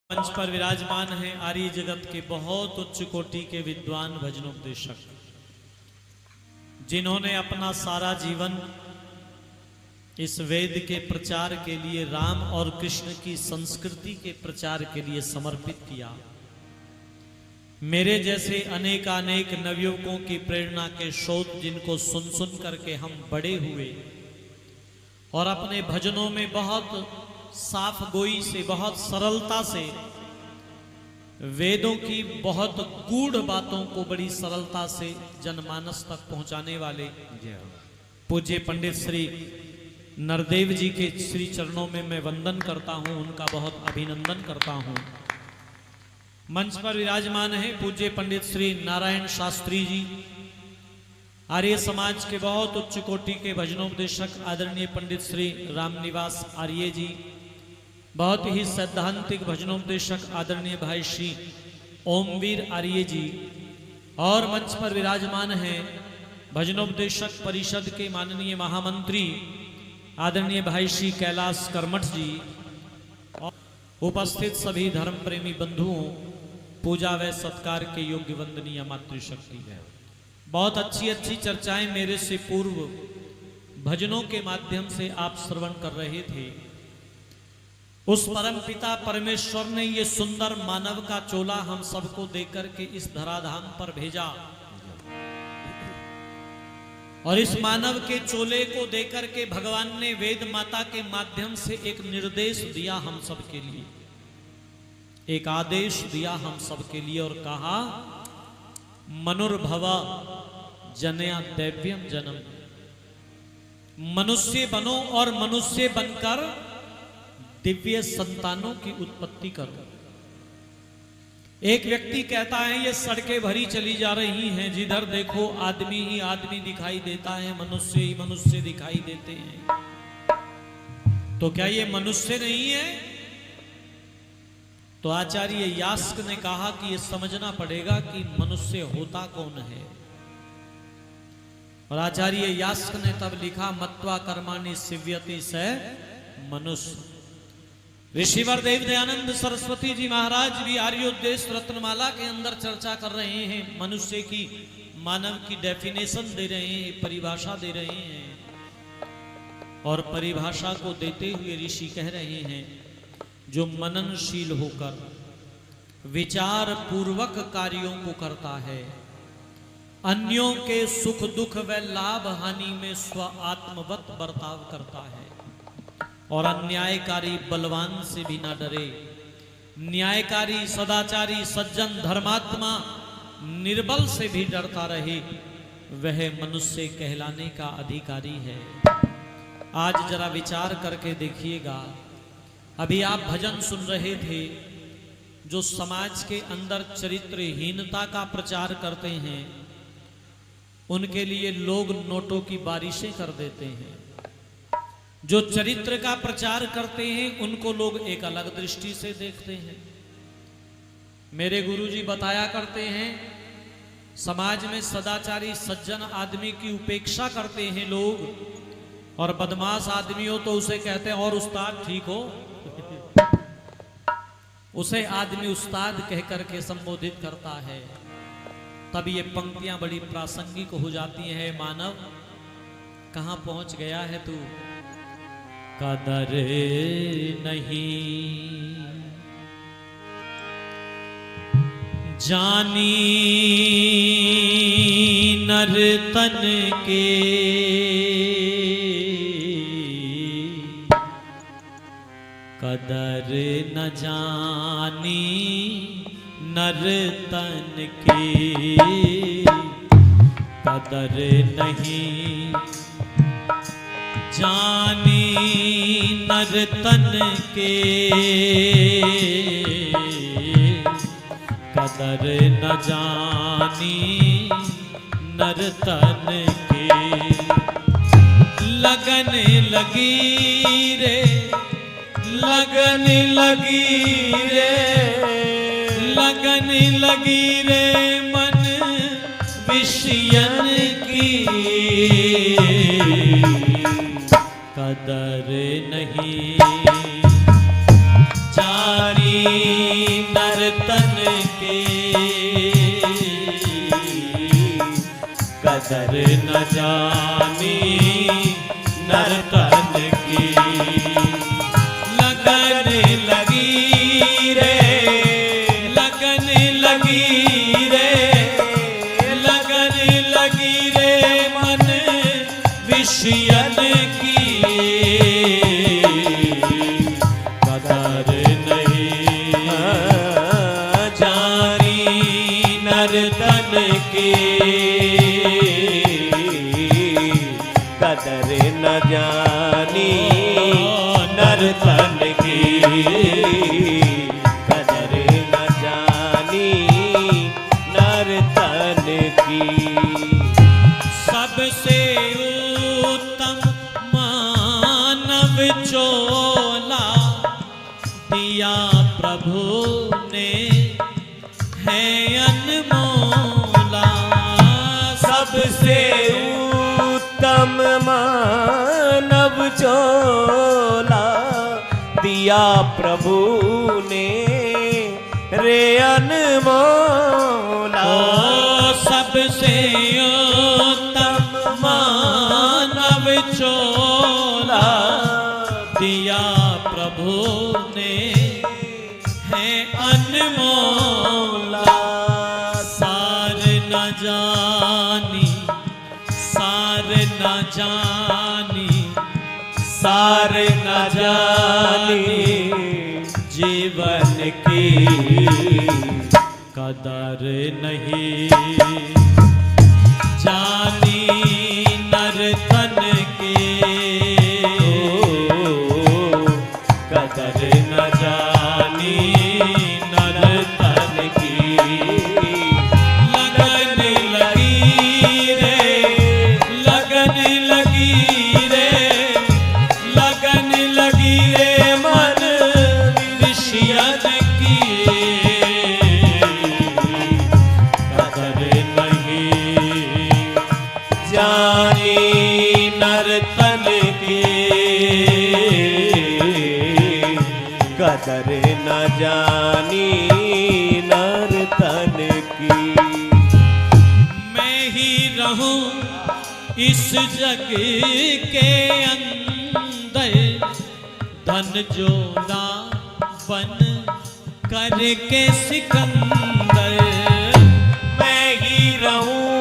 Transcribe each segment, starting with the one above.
मंच पर विराजमान हैं आर्य जगत के बहुत उच्च कोटि के विद्वान भजनोपदेशक, जिन्होंने अपना सारा जीवन इस वेद के प्रचार के लिए, राम और कृष्ण की संस्कृति के प्रचार के लिए समर्पित किया। मेरे जैसे अनेकानेक नवयुवकों की प्रेरणा के स्रोत, जिनको सुन सुन करके हम बड़े हुए और अपने भजनों में बहुत साफ गोई से, बहुत सरलता से वेदों की बहुत गूढ़ बातों को बड़ी सरलता से जनमानस तक पहुंचाने वाले पूज्य पंडित श्री नरदेव जी के श्री चरणों में मैं वंदन करता हूं, उनका बहुत अभिनंदन करता हूं। मंच पर विराजमान है पूज्य पंडित श्री नारायण शास्त्री जी, आर्य समाज के बहुत उच्च कोटि के भजनोपदेशक आदरणीय पंडित श्री रामनिवास आर्य जी, बहुत ही सैद्धांतिक भजनोपदेशक आदरणीय भाई श्री ओमवीर आर्य जी, और मंच पर विराजमान हैं भजनोपदेशक परिषद के माननीय महामंत्री आदरणीय भाई श्री कैलाश कर्मठ जी, और उपस्थित सभी धर्म प्रेमी बंधुओं, पूजा व सत्कार के योग्य वंदनीय मातृशक्ति है। बहुत अच्छी अच्छी चर्चाएं मेरे से पूर्व भजनों के माध्यम से आप श्रवण कर रहे थे। उस परम पिता परमेश्वर ने ये सुंदर मानव का चोला हम सबको देकर के इस धराधाम पर भेजा, और इस मानव के चोले को देकर के भगवान ने वेद माता के माध्यम से एक निर्देश दिया हम सबके लिए, एक आदेश दिया हम सबके लिए, और कहा मनुर्भव जनया दैव्यम जन्म, मनुष्य बनो और मनुष्य बनकर दिव्य संतानों की उत्पत्ति करो। एक व्यक्ति कहता है ये सड़कें भरी चली जा रही हैं, जिधर देखो आदमी ही आदमी दिखाई देता है, मनुष्य ही मनुष्य दिखाई देते हैं, तो क्या ये मनुष्य नहीं है? तो आचार्य यास्क ने कहा कि ये समझना पड़ेगा कि मनुष्य होता कौन है। और आचार्य यास्क ने तब लिखा मत्वा कर्माणि सिव्यति स मनुष्य। ऋषिवर देव दयानंद सरस्वती जी महाराज भी आर्योपदेश रत्नमाला के अंदर चर्चा कर रहे हैं, मनुष्य की, मानव की डेफिनेशन दे रहे हैं, परिभाषा दे रहे हैं, और परिभाषा को देते हुए ऋषि कह रहे हैं जो मननशील होकर विचार पूर्वक कार्यों को करता है, अन्यों के सुख दुख व लाभ हानि में स्व आत्मवत बर्ताव करता है, और अन्यायकारी बलवान से भी ना डरे, न्यायकारी सदाचारी सज्जन धर्मात्मा निर्बल से भी डरता रहे, वह मनुष्य कहलाने का अधिकारी है। आज जरा विचार करके देखिएगा, अभी आप भजन सुन रहे थे, जो समाज के अंदर चरित्रहीनता का प्रचार करते हैं, उनके लिए लोग नोटों की बारिशें कर देते हैं। जो चरित्र का प्रचार करते हैं उनको लोग एक अलग दृष्टि से देखते हैं। मेरे गुरुजी बताया करते हैं, समाज में सदाचारी सज्जन आदमी की उपेक्षा करते हैं लोग, और बदमाश आदमी हो तो उसे कहते हैं और उस्ताद ठीक हो उसे आदमी उस्ताद कह करके संबोधित करता है। तब ये पंक्तियां बड़ी प्रासंगिक हो जाती हैं। मानव कहां पहुंच गया है तू, कदर नहीं जानी नर्तन के, कदर न जानी नर्तन के, कदर नहीं जानी नर्तन के, कदर न जानी नर्तन के, लगन लगी रे, लगन लगी रे, लगन लगी रे मन विषयन की, कदर नहीं जानी नर्तन के कदर न जानी नर्तन की। लगन लगी रे, लगन लगी रे, लगन लगी रे मन विषयन की। कदर नहीं जानी नर्तन की, कदर न जानी नर्तन की, कदर न जानी नर्तन की। सबसे उत्तम मानव चोला दिया प्रभु ने है अनमोला। सबसे उत्तम मानव चोला दिया प्रभु ने रे अनमोला। सबसे उत्तम मानव चोला दिया प्रभु ने है अनमोला। सार न जानी, सार न जानी, सार न जानी जीवन की। कदर नहीं जानी नर्तन के, कदर न जानी नर्तन की। लगन लगी रे, लगन लगी रे, लगन लगी रे मन विषयन की। कदर नहीं जानी नर्तन की, कदर न जानी नर्तन की। मैं ही रहूं इस जग के अंदर, धन जोड़ा बन करके सिकंदर। मैं ही रहूं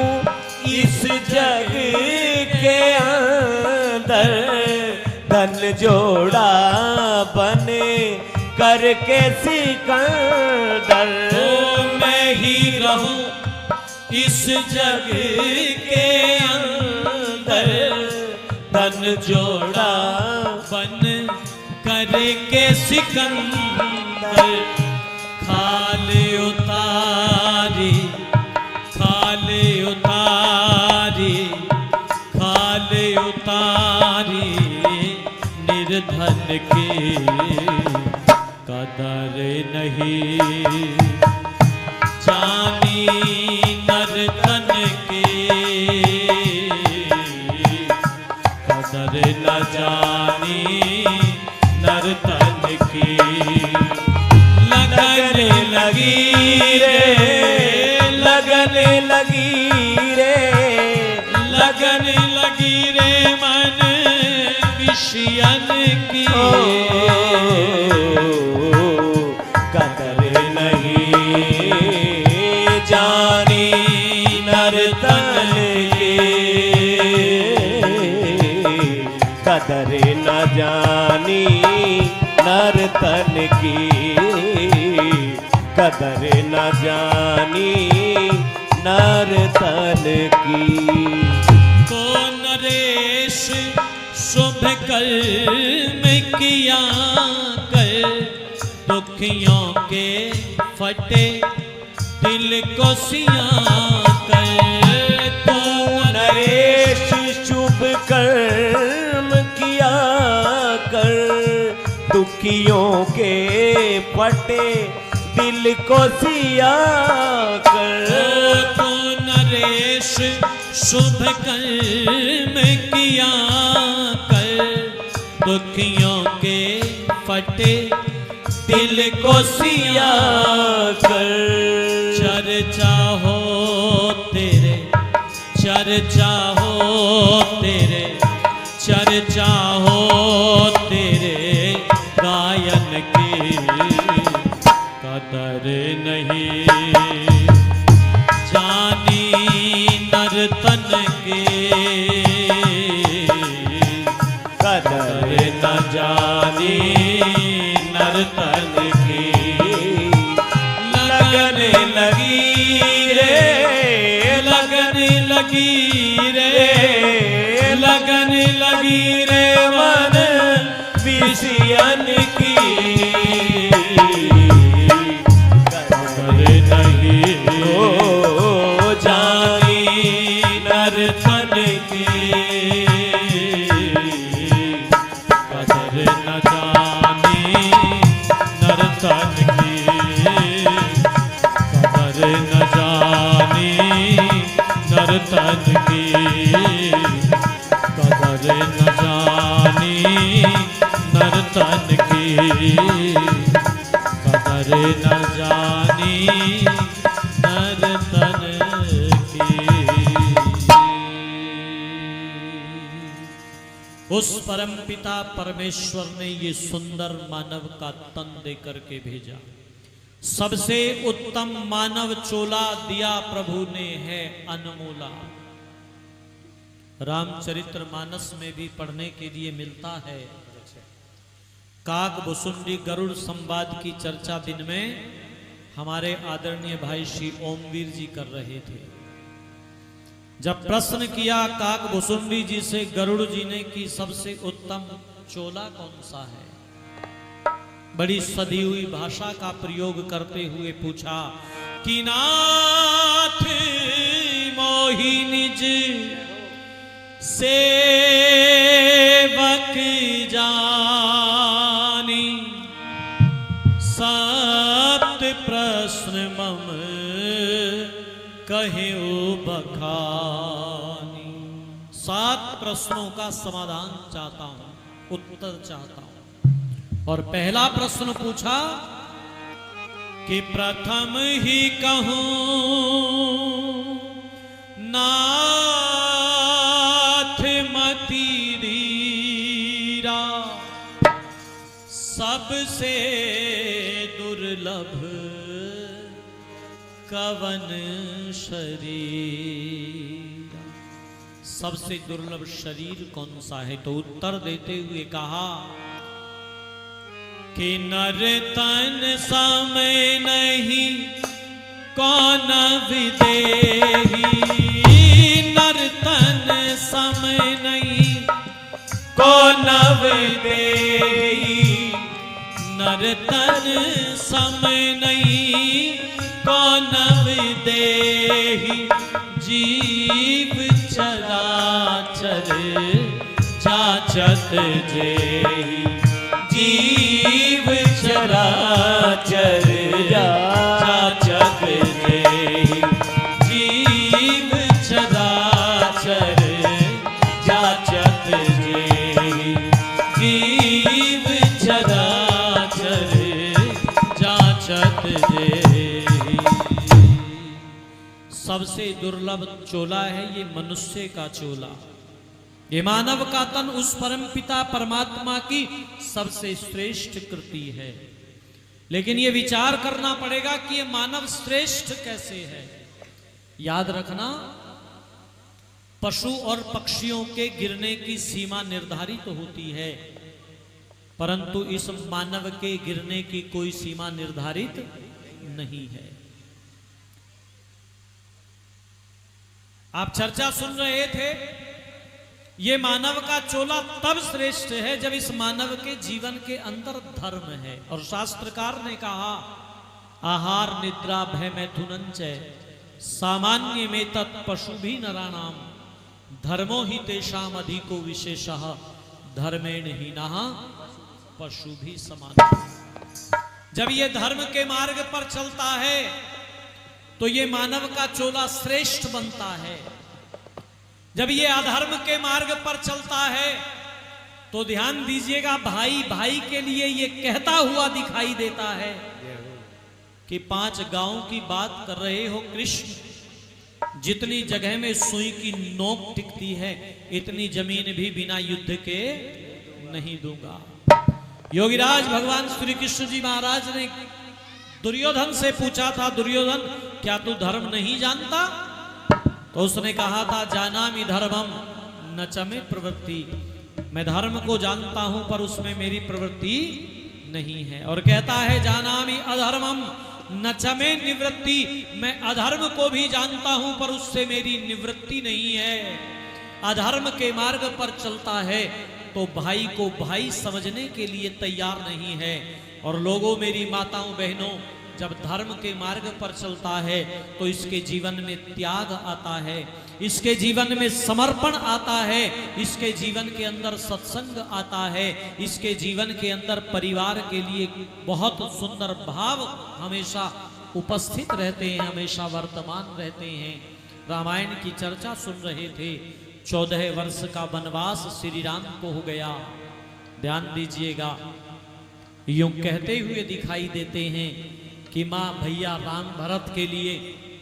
इस जग के अंदर, धन जोड़ा बने करके सिकंदर। मैं ही रहूं इस जग के अंदर, धन जोड़ा बन करके सिकंदर। खाल उतारी, खाल उतारी, खाल उतारी निर्धन की। कदर नहीं जानी नर्तन की, कदर न जानी नर्तन की। लगन लगी रे, लगन लगी रे, लगन लगी रे मन विषयन की। कदर नहीं जानी नर्तन की, कदर न जानी नर्तन की, कदर न जानी नर्तन की। को नरेश शुभ कर्म किया कर, दुखियों के फटे दिल को सिया कर। तो नरेश शुभ कर्म किया कर, दुखियों के फटे दिल को सिया कर। तो नरेश शुभ कर्म किया कर, दुखियों के फटे दिल को सिया कर। चर्चा हो तेरे, चर्चा हो तेरे, चर्चा हो तेरे गायन की, कदर नहीं जानी नर्तन की, कदर न जानी नर्तन की। लगन लगी रे, लगन लगी रे, लगन लगी रे मन विषयन की। कदर नहीं ओ जानी नर्तन की। कदर न जानी नर्तन की, कदर न जानी नर्तन की, कदर न जानी नर्तन की, कदर न जानी नर्तन की। उस परम पिता परमेश्वर ने ये सुंदर मानव का तन देकर के भेजा। सबसे उत्तम मानव चोला दिया प्रभु ने है अनमोला। रामचरितमानस में भी पढ़ने के लिए मिलता है। काक भुसुंडी गरुड़ संवाद की चर्चा दिन में हमारे आदरणीय भाई श्री ओमवीर जी कर रहे थे। जब प्रश्न किया काक भुसुंडी जी से गरुड़ जी ने कि सबसे उत्तम चोला कौन सा है, बड़ी सदी हुई भाषा का प्रयोग करते हुए पूछा कि नाथ मोहि निज सेवक जानी, सत प्रश्न मम कहे बखानी। 7 प्रश्नों का समाधान चाहता हूं, उत्तर चाहता हूं। और पहला प्रश्न पूछा कि प्रथम ही कहूं नाथ मति धीरा, सबसे दुर्लभ कवन शरीर, सबसे दुर्लभ शरीर कौन सा है। तो उत्तर देते हुए कहा कि नर तन समय नहीं कौन विदेही, नर तन समय नहीं कौन विदेही, नर तन समय नहीं कौन विदेही, जीव चराचर जाचत जेहि, जीव चराचर जाचत जेहि, जीव चराचर जाचत जेहि, जीव चराचर जाचत जेहि। सबसे दुर्लभ चोला है ये मनुष्य का चोला। ये मानव का तन उस परम पिता परमात्मा की सबसे श्रेष्ठ कृति है। लेकिन ये विचार करना पड़ेगा कि ये मानव श्रेष्ठ कैसे है। याद रखना, पशु और पक्षियों के गिरने की सीमा निर्धारित होती है, परंतु इस मानव के गिरने की कोई सीमा निर्धारित नहीं है। आप चर्चा सुन रहे थे, ये मानव का चोला तब श्रेष्ठ है जब इस मानव के जीवन के अंदर धर्म है। और शास्त्रकार ने कहा आहार निद्रा भय मैथुनंच सामान्य में तत्पशु भी नराणाम, धर्मो ही तेषाम अधिको विशेषः, धर्मेण हीनः पशु भी समान। जब ये धर्म के मार्ग पर चलता है तो ये मानव का चोला श्रेष्ठ बनता है। जब ये अधर्म के मार्ग पर चलता है तो ध्यान दीजिएगा, भाई भाई के लिए ये कहता हुआ दिखाई देता है कि 5 गांव की बात कर रहे हो कृष्ण, जितनी जगह में सुई की नोक टिकती है इतनी जमीन भी बिना युद्ध के नहीं दूंगा। योगीराज भगवान श्री कृष्ण जी महाराज ने दुर्योधन से पूछा था, दुर्योधन क्या तू धर्म नहीं जानता? तो उसने कहा था, जानामि धर्मम न च मे प्रवृत्ति, मैं धर्म को जानता हूं पर उसमें मेरी प्रवृत्ति नहीं है। और कहता है, जानामि अधर्मम न च मे निवृत्ति, मैं अधर्म को भी जानता हूं पर उससे मेरी निवृत्ति नहीं है। अधर्म के मार्ग पर चलता है तो भाई को भाई समझने के लिए तैयार नहीं है। और लोगों, मेरी माताओं बहनों, जब धर्म के मार्ग पर चलता है तो इसके जीवन में त्याग आता है, इसके जीवन में समर्पण आता है, इसके जीवन के अंदर सत्संग आता है, इसके जीवन के अंदर परिवार के लिए बहुत सुंदर भाव हमेशा उपस्थित रहते हैं, हमेशा वर्तमान रहते हैं। रामायण की चर्चा सुन रहे थे, 14 वर्ष का वनवास श्री राम को हो गया। ध्यान दीजिएगा, यूं कहते हुए दिखाई देते हैं कि माँ भैया राम भरत के लिए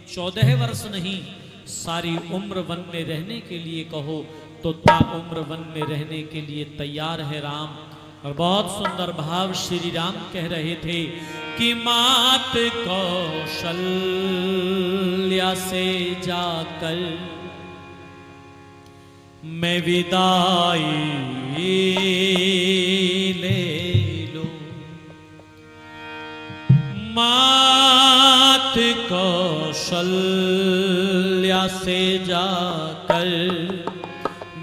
14 वर्ष नहीं, सारी उम्र वन में रहने के लिए कहो तो ता उम्र वन में रहने के लिए तैयार है राम। और बहुत सुंदर भाव श्री राम कह रहे थे कि मात कौशल्या से जाकर मैं विदाई ले लूं, मात कौशल्या से जाकर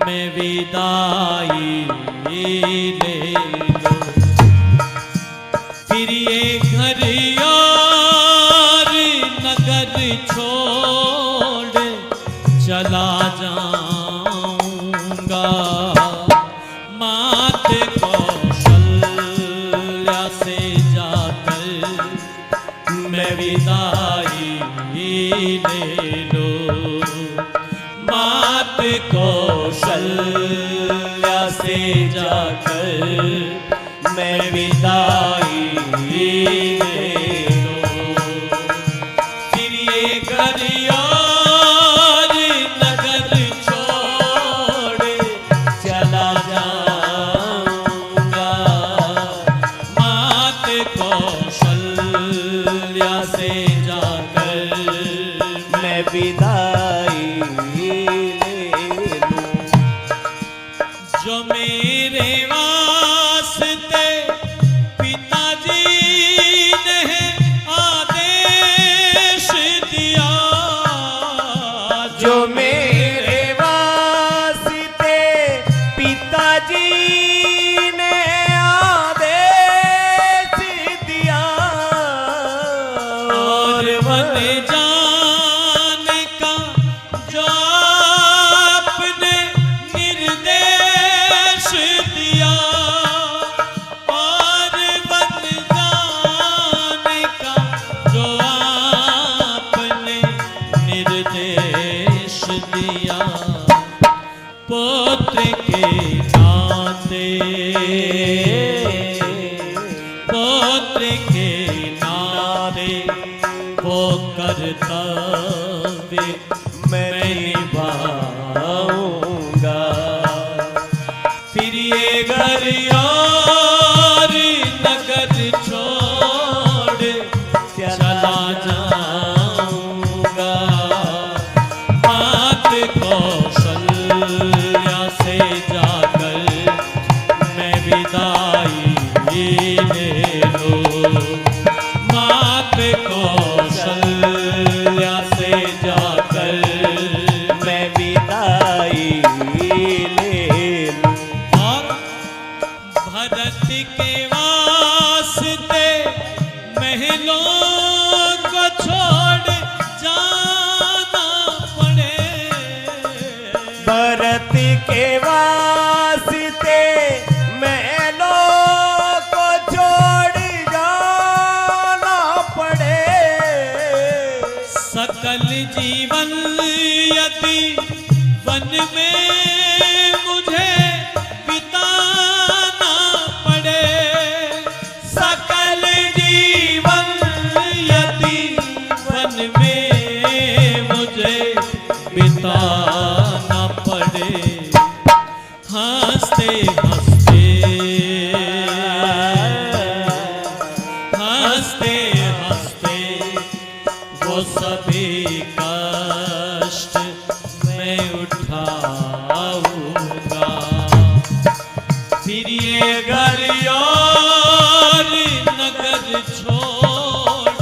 मैं विदाई ले लूं, फिर ये घर और नगर छोड़ चला जाऊंगा, मात कौशल्या से जाकर मैं विदाई ले लूं, मात कौशल्या से जाकर मैं विदाई ले लूं, फिर ये घर और नगर छोड़ चला जाऊंगा, मात कौशल्या से जाकर मैं विदाई ले लूं। जो मेरे वास्ते पिताजी ने आदेश दिया, जो मेरे वास्ते पिताजी ने आदेश दिया, और वन जाने का जो आपने निर्देश दिया, और वन जाने का जो आपने निर्देश दिया, पुत्र के नाते, पुत्र के नाते वो कर्तव्य मैं निभाऊंगा, फिर ये घर और नगर छोड़ चला जाऊंगा, मात कौशल्या से जाकर मैं विदाई ले लूं, मात कौशल्या से जाकर मैं विदाई ले लूं। और भरत के वास्ते महलों को छोड़ जाना पड़े, भरत के वास्ते महलों को छोड़ जाना पड़े, सकल जीवन यदि वन में मुझे बिताना वो सभी कष्ट मैं उठाऊंगा। फिर ये घर और नगर छोड़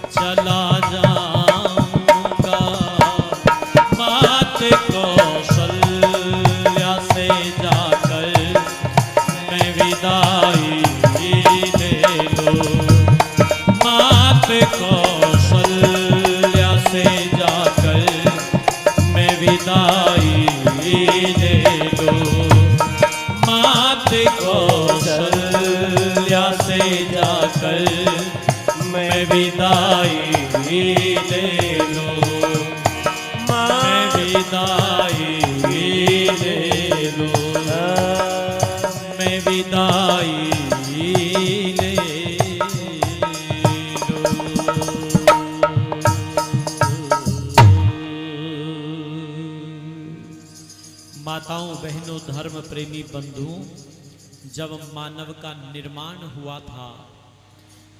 चला जाऊंगा। मात कौशल्या से जाकर मैं विदाई ले लूं। मात कौशल्या से जाकर मैं विदाई ले लूं। मात कौशल्या से जाकर मैं विदाई ले लूं। मैं विदाई ले लूं। मैं विदाई ले माताओं, बहनों, धर्म प्रेमी बंधुओं, जब मानव का निर्माण हुआ था,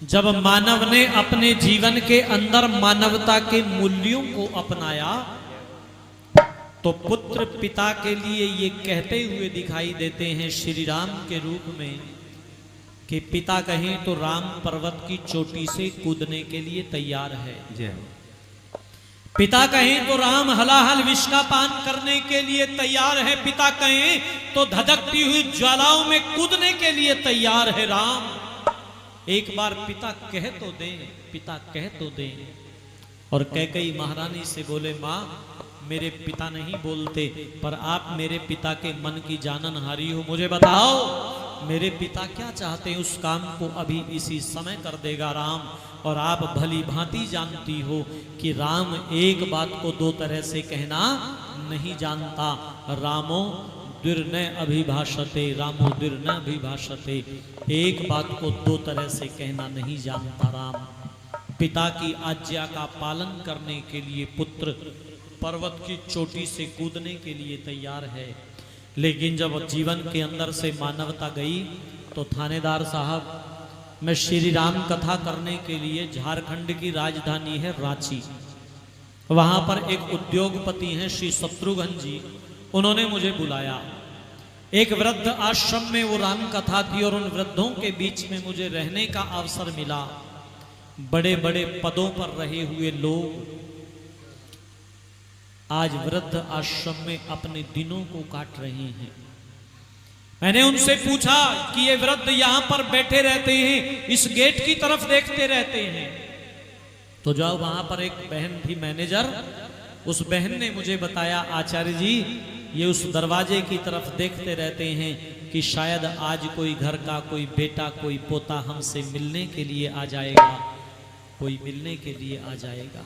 जब मानव ने अपने जीवन के अंदर मानवता के मूल्यों को अपनाया, तो पुत्र पिता के लिए ये कहते हुए दिखाई देते हैं श्री राम के रूप में कि पिता कहें तो राम पर्वत की चोटी से कूदने के लिए तैयार है। पिता कहें तो राम हलाहल विष का पान करने के लिए तैयार है। पिता कहें तो धधकती हुई ज्वालाओं में कूदने के लिए तैयार है राम। एक बार पिता कह तो दें, पिता कह तो दें। और कैकेयी महारानी से बोले, माँ मेरे पिता नहीं बोलते, पर आप मेरे पिता के मन की जाननहारी हो, मुझे बताओ मेरे पिता क्या चाहते हैं, उस काम को अभी इसी समय कर देगा राम। और आप भली भांति जानती हो कि राम एक बात को दो तरह से कहना नहीं जानता। रामो दुर्न अभिभाषते, रामो दुर्न अभिभाषते। एक बात को दो तरह से कहना नहीं जानता राम। पिता की आज्ञा का पालन करने के लिए पुत्र पर्वत की चोटी से कूदने के लिए तैयार है। लेकिन जब जीवन के अंदर से मानवता गई तो थानेदार साहब, मैं श्री राम कथा करने के लिए झारखंड की राजधानी है रांची, वहां पर एक उद्योगपति हैं श्री शत्रुघ्न जी, उन्होंने मुझे बुलाया। एक वृद्ध आश्रम में वो राम कथा थी और उन वृद्धों के बीच में मुझे रहने का अवसर मिला। बड़े बड़े पदों पर रहे हुए लोग आज वृद्ध आश्रम में अपने दिनों को काट रहे हैं। मैंने उनसे पूछा कि ये वृद्ध यहां पर बैठे रहते हैं, इस गेट की तरफ देखते रहते हैं, तो जाओ वहां पर एक बहन थी मैनेजर, उस बहन ने मुझे बताया, आचार्य जी ये उस दरवाजे की तरफ देखते रहते हैं कि शायद आज कोई घर का कोई बेटा कोई पोता हमसे मिलने के लिए आ जाएगा, कोई मिलने के लिए आ जाएगा।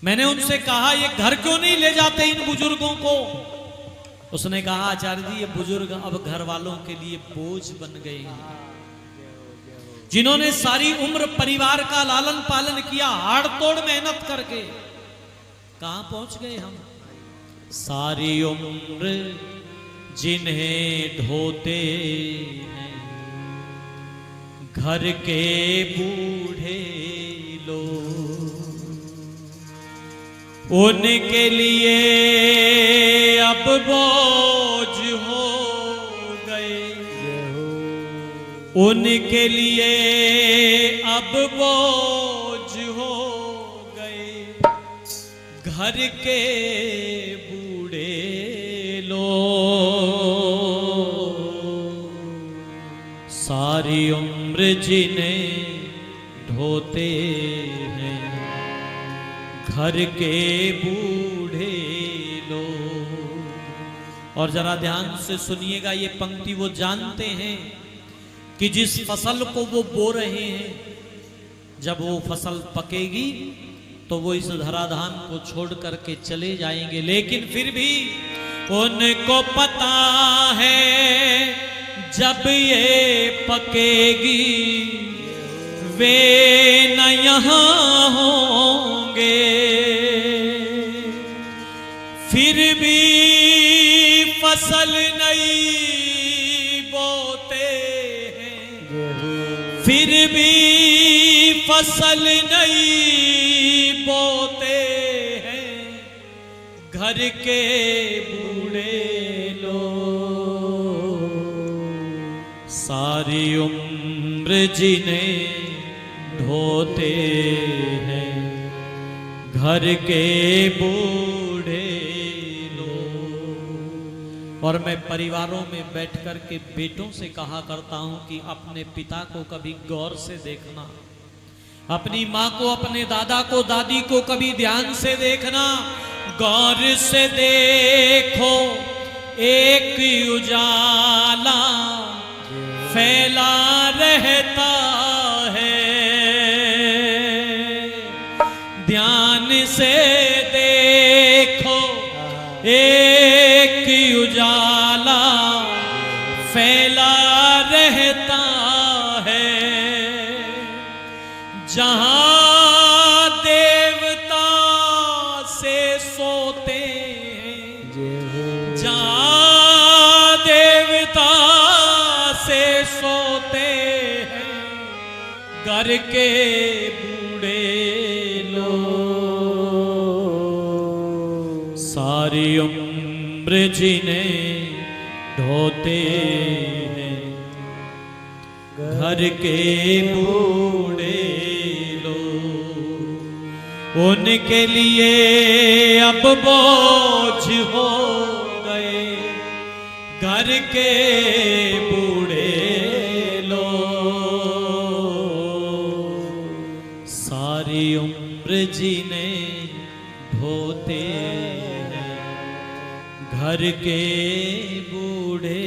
मैंने उनसे कहा ये घर क्यों नहीं ले जाते इन बुजुर्गों को? उसने कहा, आचार्य जी ये बुजुर्ग अब घर वालों के लिए बोझ बन गए हैं, जिन्होंने सारी उम्र परिवार का लालन पालन किया हाड़ तोड़ मेहनत करके, कहां पहुंच गए हम? सारी उम्र जिन्हें ढोते हैं घर के बूढ़े लोग, उनके लिए अब बोझ हो गए, उनके लिए अब बोझ हो गए घर के बूढ़े लोग। सारी उम्र जिन्हें ढोते हैं घर के बूढ़े लोग। और जरा ध्यान से सुनिएगा, ये पंक्ति वो जानते हैं कि जिस फसल को वो बो रहे हैं, जब वो फसल पकेगी तो वो इस धराधाम को छोड़ करके चले जाएंगे, लेकिन फिर भी उनको पता है जब ये पकेगी वे न यहाँ होंगे। फिर भी फसल नहीं बोते हैं, फिर भी फसल नहीं घर के बूढ़े लोग सारी उम्र जिन्हें ढोते हैं घर के बूढ़े लोग। और मैं परिवारों में बैठ कर के बेटों से कहा करता हूं कि अपने पिता को कभी गौर से देखना, अपनी माँ को, अपने दादा को, दादी को कभी ध्यान से देखना। गौर से देखो एक उजाला फैला रहता है, ध्यान से देखो एक उजाला फैला रहता है। जहां देवता से सोते हैं, जहां देवता से सोते हैं घर के बूढ़े लोग सारी उम्र जिन्हें ढोते हैं घर के बूढ़े लोग। उनके लिए अब बोझ हो गए घर के बूढ़े लोग सारी उम्र जिन्हें ढोते हैं घर के बूढ़े